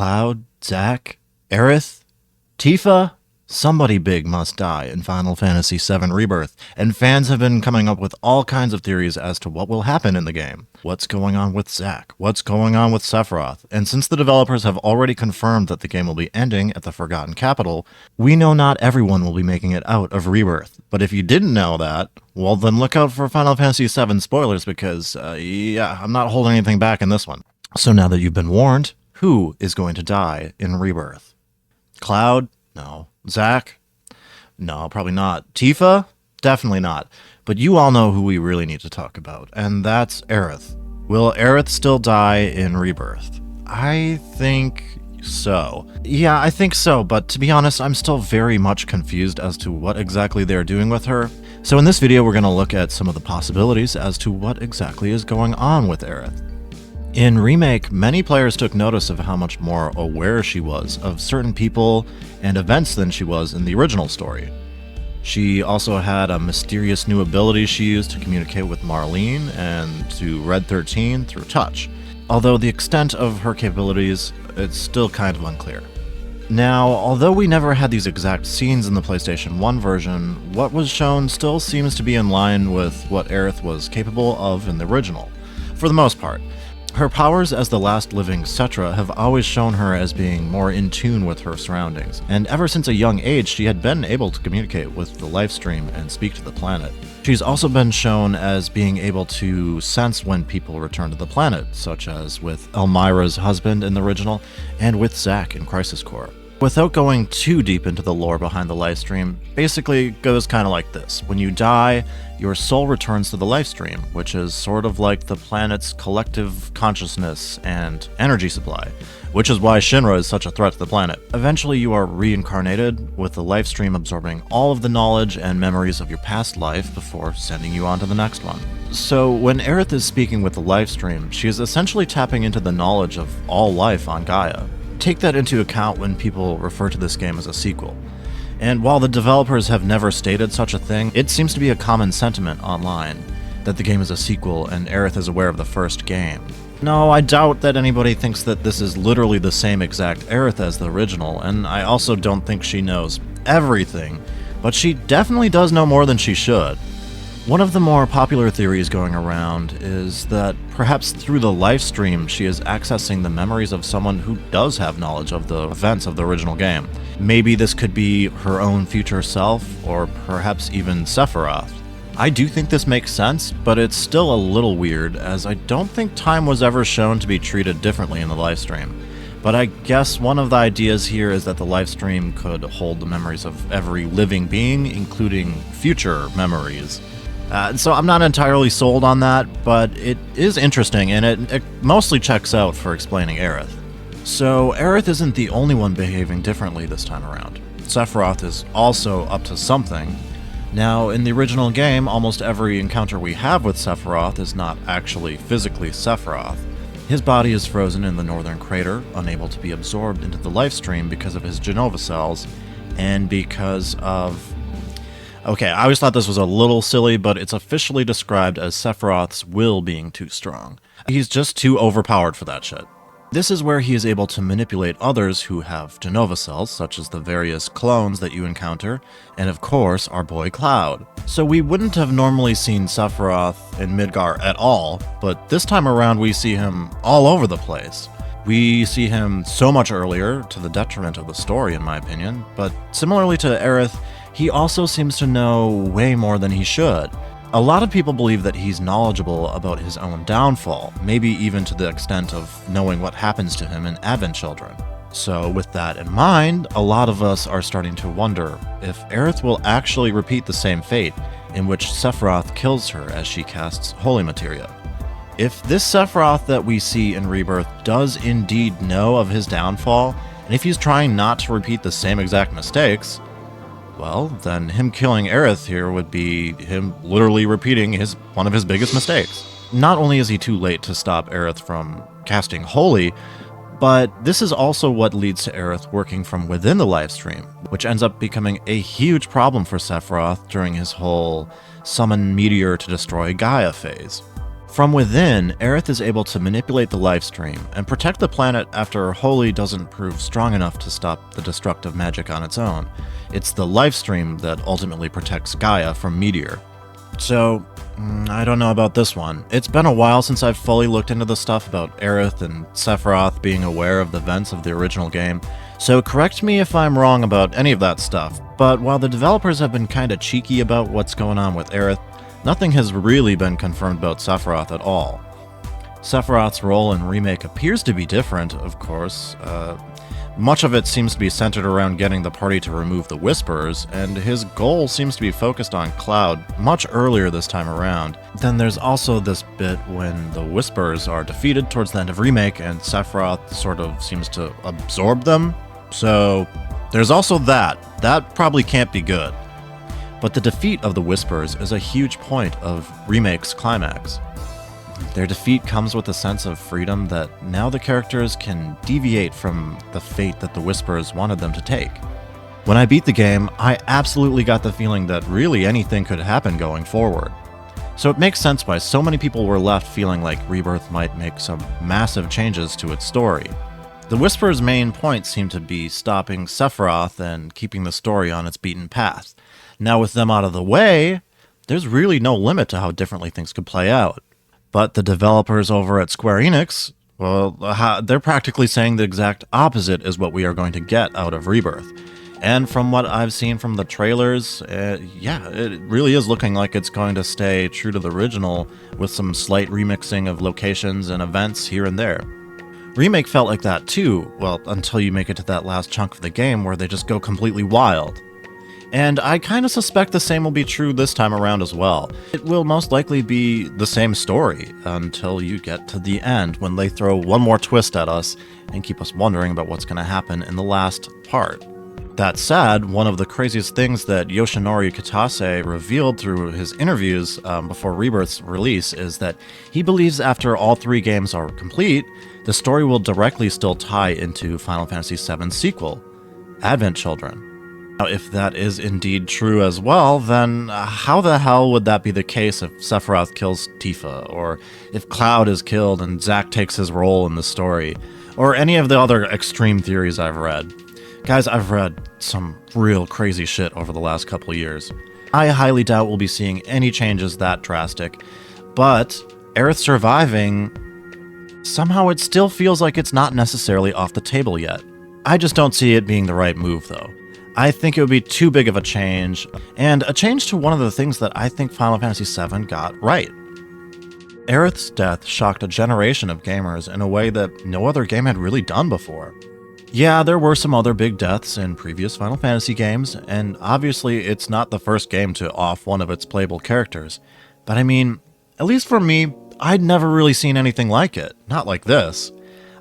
Cloud, Zack, Aerith, Tifa. Somebody big must die in Final Fantasy VII Rebirth, and fans have been coming up with all kinds of theories as to what will happen in the game. What's going on with Zack? What's going on with Sephiroth? And since the developers have already confirmed that the game will be ending at the Forgotten Capital, we know not everyone will be making it out of Rebirth. But if you didn't know that, well then look out for Final Fantasy VII spoilers because, yeah, I'm not holding anything back in this one. So now that you've been warned, who is going to die in Rebirth? Cloud? No. Zack? No, probably not. Tifa? Definitely not. But you all know who we really need to talk about, and that's Aerith. Will Aerith still die in Rebirth? I think so. Yeah, I think so, but to be honest, I'm still very much confused as to what exactly they're doing with her. So in this video, we're going to look at some of the possibilities as to what exactly is going on with Aerith. In Remake, many players took notice of how much more aware she was of certain people and events than she was in the original story. She also had a mysterious new ability she used to communicate with Marlene and to Red 13 through touch, although the extent of her capabilities is still kind of unclear. Now, although we never had these exact scenes in the PlayStation 1 version, what was shown still seems to be in line with what Aerith was capable of in the original, for the most part. Her powers as the last living Cetra have always shown her as being more in tune with her surroundings, and ever since a young age she had been able to communicate with the lifestream and speak to the planet. She's also been shown as being able to sense when people return to the planet, such as with Elmira's husband in the original, and with Zack in Crisis Core. Without going too deep into the lore behind the lifestream, basically it goes kind of like this. When you die, your soul returns to the lifestream, which is sort of like the planet's collective consciousness and energy supply, which is why Shinra is such a threat to the planet. Eventually you are reincarnated, with the lifestream absorbing all of the knowledge and memories of your past life before sending you on to the next one. So when Aerith is speaking with the lifestream, she is essentially tapping into the knowledge of all life on Gaia. Take that into account when people refer to this game as a sequel. And while the developers have never stated such a thing, it seems to be a common sentiment online that the game is a sequel and Aerith is aware of the first game. No, I doubt that anybody thinks that this is literally the same exact Aerith as the original, and I also don't think she knows everything, but she definitely does know more than she should. One of the more popular theories going around is that perhaps through the lifestream she is accessing the memories of someone who does have knowledge of the events of the original game. Maybe this could be her own future self, or perhaps even Sephiroth. I do think this makes sense, but it's still a little weird, as I don't think time was ever shown to be treated differently in the lifestream. But I guess one of the ideas here is that the lifestream could hold the memories of every living being, including future memories. So I'm not entirely sold on that, but it is interesting, and it mostly checks out for explaining Aerith. So Aerith isn't the only one behaving differently this time around. Sephiroth is also up to something. Now, in the original game, almost every encounter we have with Sephiroth is not actually physically Sephiroth. His body is frozen in the northern crater, unable to be absorbed into the lifestream because of his Genova cells, and because of... Okay, I always thought this was a little silly, but it's officially described as Sephiroth's will being too strong. He's just too overpowered for that shit. This is where he is able to manipulate others who have Genova cells, such as the various clones that you encounter, and of course, our boy Cloud. So we wouldn't have normally seen Sephiroth in Midgar at all, but this time around we see him all over the place. We see him so much earlier, to the detriment of the story in my opinion, but similarly to Aerith, he also seems to know way more than he should. A lot of people believe that he's knowledgeable about his own downfall, maybe even to the extent of knowing what happens to him in Advent Children. So with that in mind, a lot of us are starting to wonder if Aerith will actually repeat the same fate, in which Sephiroth kills her as she casts Holy Materia. If this Sephiroth that we see in Rebirth does indeed know of his downfall, and if he's trying not to repeat the same exact mistakes, well, then him killing Aerith here would be him literally repeating one of his biggest mistakes. Not only is he too late to stop Aerith from casting Holy, but this is also what leads to Aerith working from within the lifestream, which ends up becoming a huge problem for Sephiroth during his whole summon meteor to destroy Gaia phase. From within, Aerith is able to manipulate the lifestream and protect the planet after Holy doesn't prove strong enough to stop the destructive magic on its own. It's the lifestream that ultimately protects Gaia from Meteor. So, I don't know about this one. It's been a while since I've fully looked into the stuff about Aerith and Sephiroth being aware of the events of the original game, so correct me if I'm wrong about any of that stuff, but while the developers have been kinda cheeky about what's going on with Aerith, nothing has really been confirmed about Sephiroth at all. Sephiroth's role in Remake appears to be different, of course. Much of it seems to be centered around getting the party to remove the Whisperers, and his goal seems to be focused on Cloud much earlier this time around. Then there's also this bit when the Whisperers are defeated towards the end of Remake, and Sephiroth sort of seems to absorb them. So there's also that. That probably can't be good. But the defeat of the Whisperers is a huge point of Remake's climax. Their defeat comes with a sense of freedom that now the characters can deviate from the fate that the Whisperers wanted them to take. When I beat the game, I absolutely got the feeling that really anything could happen going forward. So it makes sense why so many people were left feeling like Rebirth might make some massive changes to its story. The Whisperers' main point seemed to be stopping Sephiroth and keeping the story on its beaten path. Now with them out of the way, there's really no limit to how differently things could play out. But the developers over at Square Enix, well, they're practically saying the exact opposite is what we are going to get out of Rebirth. And from what I've seen from the trailers, yeah, it really is looking like it's going to stay true to the original with some slight remixing of locations and events here and there. Remake felt like that too, well, until you make it to that last chunk of the game where they just go completely wild. And I kind of suspect the same will be true this time around as well. It will most likely be the same story until you get to the end when they throw one more twist at us and keep us wondering about what's going to happen in the last part. That said, one of the craziest things that Yoshinori Kitase revealed through his interviews before Rebirth's release is that he believes after all 3 games are complete, the story will directly still tie into Final Fantasy VII's sequel, Advent Children. Now, if that is indeed true as well, then how the hell would that be the case if Sephiroth kills Tifa, or if Cloud is killed and Zack takes his role in the story, or any of the other extreme theories I've read? Guys, I've read some real crazy shit over the last couple years. I highly doubt we'll be seeing any changes that drastic, but Aerith surviving, somehow it still feels like it's not necessarily off the table yet. I just don't see it being the right move, though. I think it would be too big of a change, and a change to one of the things that I think Final Fantasy VII got right. Aerith's death shocked a generation of gamers in a way that no other game had really done before. Yeah, there were some other big deaths in previous Final Fantasy games, and obviously it's not the first game to off one of its playable characters, but I mean, at least for me, I'd never really seen anything like it, not like this.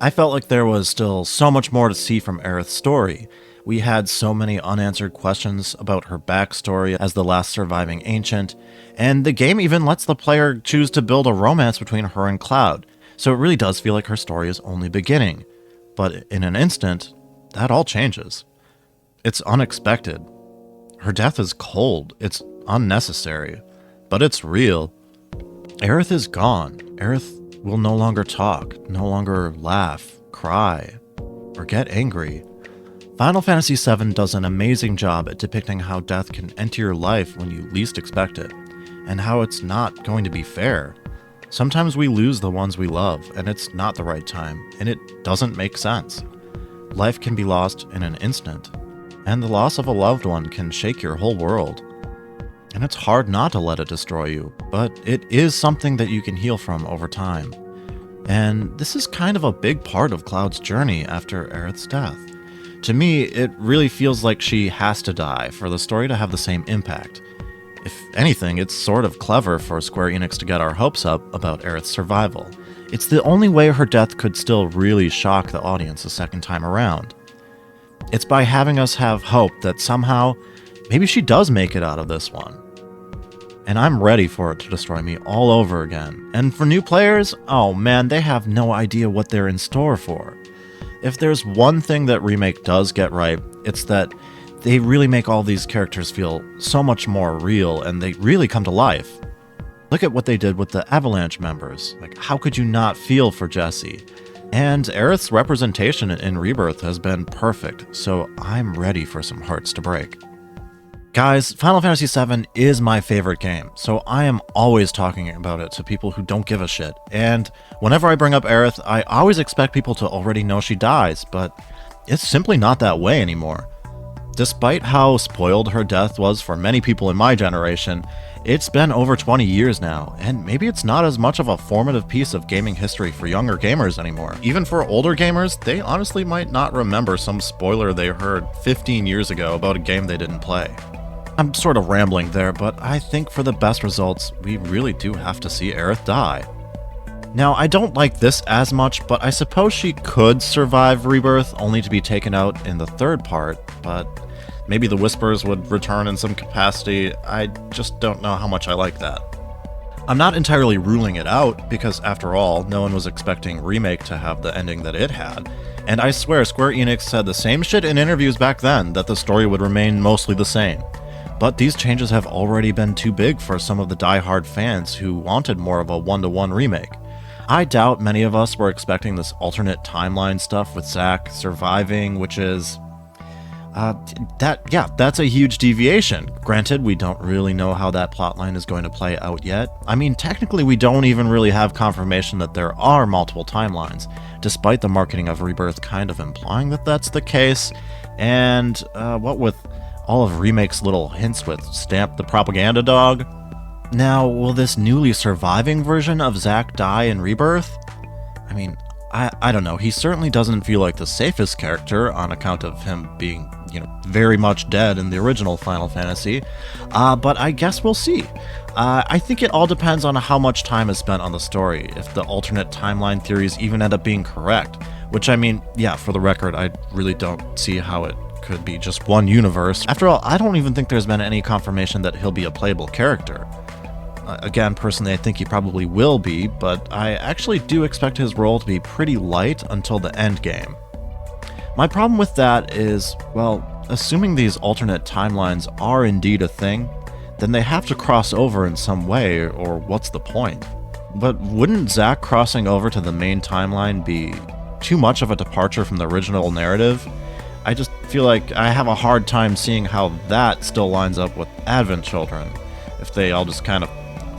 I felt like there was still so much more to see from Aerith's story. We had so many unanswered questions about her backstory as the last surviving ancient, and the game even lets the player choose to build a romance between her and Cloud, so it really does feel like her story is only beginning. But in an instant, that all changes. It's unexpected. Her death is cold, it's unnecessary, but it's real. Aerith is gone. Aerith will no longer talk, no longer laugh, cry, or get angry. Final Fantasy VII does an amazing job at depicting how death can enter your life when you least expect it, and how it's not going to be fair. Sometimes we lose the ones we love, and it's not the right time, and it doesn't make sense. Life can be lost in an instant, and the loss of a loved one can shake your whole world. And it's hard not to let it destroy you, but it is something that you can heal from over time. And this is kind of a big part of Cloud's journey after Aerith's death. To me, it really feels like she has to die for the story to have the same impact. If anything, it's sort of clever for Square Enix to get our hopes up about Aerith's survival. It's the only way her death could still really shock the audience a second time around. It's by having us have hope that somehow, maybe she does make it out of this one. And I'm ready for it to destroy me all over again. And for new players, oh man, they have no idea what they're in store for. If there's one thing that Remake does get right, it's that they really make all these characters feel so much more real, and they really come to life. Look at what they did with the Avalanche members. Like, how could you not feel for Jessie? And Aerith's representation in Rebirth has been perfect, so I'm ready for some hearts to break. Guys, Final Fantasy VII is my favorite game, so I am always talking about it to people who don't give a shit. And whenever I bring up Aerith, I always expect people to already know she dies, but it's simply not that way anymore. Despite how spoiled her death was for many people in my generation, it's been over 20 years now, and maybe it's not as much of a formative piece of gaming history for younger gamers anymore. Even for older gamers, they honestly might not remember some spoiler they heard 15 years ago about a game they didn't play. I'm sort of rambling there, but I think for the best results, we really do have to see Aerith die. Now, I don't like this as much, but I suppose she could survive Rebirth only to be taken out in the third part, but maybe the Whispers would return in some capacity. I just don't know how much I like that. I'm not entirely ruling it out, because after all, no one was expecting Remake to have the ending that it had. And I swear Square Enix said the same shit in interviews back then, that the story would remain mostly the same. But these changes have already been too big for some of the die-hard fans who wanted more of a one-to-one remake. I doubt many of us were expecting this alternate timeline stuff with Zack surviving, which is... that's a huge deviation. Granted, we don't really know how that plotline is going to play out yet. I mean, technically we don't even really have confirmation that there are multiple timelines, despite the marketing of Rebirth kind of implying that that's the case. And, what with all of Remake's little hints with Stamp the Propaganda Dog? Now, will this newly surviving version of Zack die in Rebirth? I mean, I don't know, he certainly doesn't feel like the safest character on account of him being, very much dead in the original Final Fantasy, but I guess we'll see. I think it all depends on how much time is spent on the story, if the alternate timeline theories even end up being correct, which I mean, yeah, for the record, I really don't see how it could be just one universe. After all, I don't even think there's been any confirmation that he'll be a playable character. Again, personally, I think he probably will be, but I actually do expect his role to be pretty light until the end game. My problem with that is, well, assuming these alternate timelines are indeed a thing, then they have to cross over in some way, or what's the point? But wouldn't Zack crossing over to the main timeline be too much of a departure from the original narrative? I just feel like I have a hard time seeing how that still lines up with Advent Children, if they all just kind of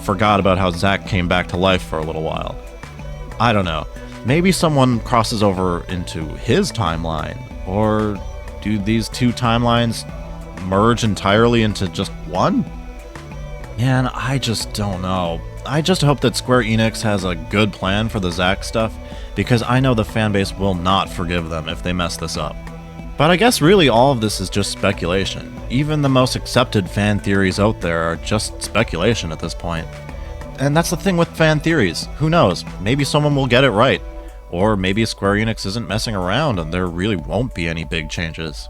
forgot about how Zack came back to life for a little while. I don't know. Maybe someone crosses over into his timeline, or do these two timelines merge entirely into just one? Man, I just don't know. I just hope that Square Enix has a good plan for the Zack stuff, because I know the fanbase will not forgive them if they mess this up. But I guess really all of this is just speculation. Even the most accepted fan theories out there are just speculation at this point. And that's the thing with fan theories. Who knows? Maybe someone will get it right. Or maybe Square Enix isn't messing around and there really won't be any big changes.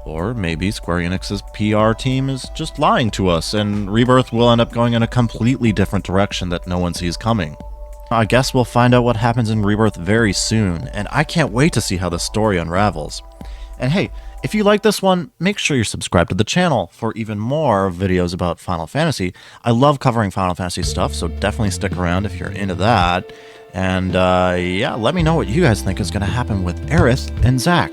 Or maybe Square Enix's PR team is just lying to us and Rebirth will end up going in a completely different direction that no one sees coming. I guess we'll find out what happens in Rebirth very soon, and I can't wait to see how the story unravels. And hey, if you like this one, make sure you're subscribed to the channel for even more videos about Final Fantasy. I love covering Final Fantasy stuff, so definitely stick around if you're into that. And yeah, let me know what you guys think is going to happen with Aerith and Zack.